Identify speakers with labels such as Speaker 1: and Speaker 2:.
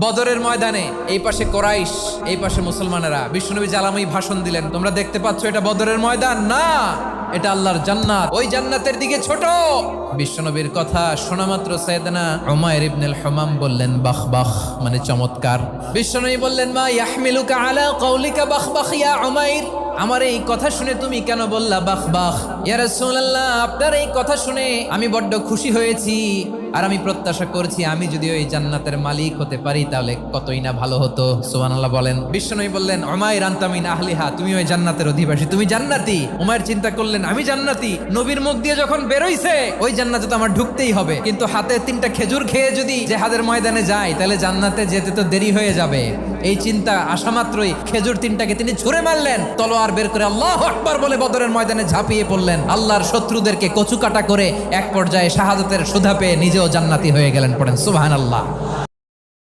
Speaker 1: বদরের ময়দানে এই পাশে কোরাইশ, এই পাশে মুসলমানেরা। বিশ্বনবী জালাময়ী ভাষণ দিলেন, তোমরা দেখতে পাচ্ছ এটা বদরের ময়দান না, এটা আল্লাহর জান্নাত, ওই জান্নাতের দিকে ছোট। বিশ্বনবীর কথা শোনা মাত্র সাইয়েদনা উমাইর ইবনুল হুমাম বললেন বাখ বাখ, মানে চমৎকার। বিশ্বনবী বললেন মা ইয়াহমিলুকা আলা কওলিকা বাখ বাখ ইয়া উমাইর, আমার এই কথা শুনে তুমি কেন বললা বাখ বাখ? ইয়া রাসূলুল্লাহ, আপনার এই কথা শুনে আমি বড্ড খুশি হয়েছি, আর আমি প্রত্যাশা করছি আমি যদি ওই জান্নাতের মালিক হতে পারি তাহলে কতই না ভালো হতো। সুবহানাল্লাহ বলেন। বিশ্বনবী বললেন উমাইর আনতা মিন আহলিহা, তুমি ওই জান্নাতের অধিবাসী, তুমি জান্নাতি। উমাইর চিন্তা করলেন আমি জান্নাতি, নবীর মুখ দিয়ে যখন বেরোইছে ওই জান্নাতে তো আমার ঢুকতেই হবে, কিন্তু হাতে 3টা খেজুর খেয়ে যদি জেহাদের ময়দানে যাই তাহলে জান্নাতে যেতে তো দেরি হয়ে যাবে। এই চিন্তা আসা মাত্রই খেজুর 3টাকে তিনি ছুঁড়ে মারলেন, তলোয়ার বের করে আল্লাহু আকবার বলে বদরের ময়দানে ঝাঁপিয়ে পড়লেন। আল্লাহর শত্রুদেরকে কচুকাটা করে এক পর্যায়ে শাহাদাতের সুধা পেয়ে নিজেও জান্নাতি হয়ে গেলেন। পড়েন সুবহানাল্লাহ।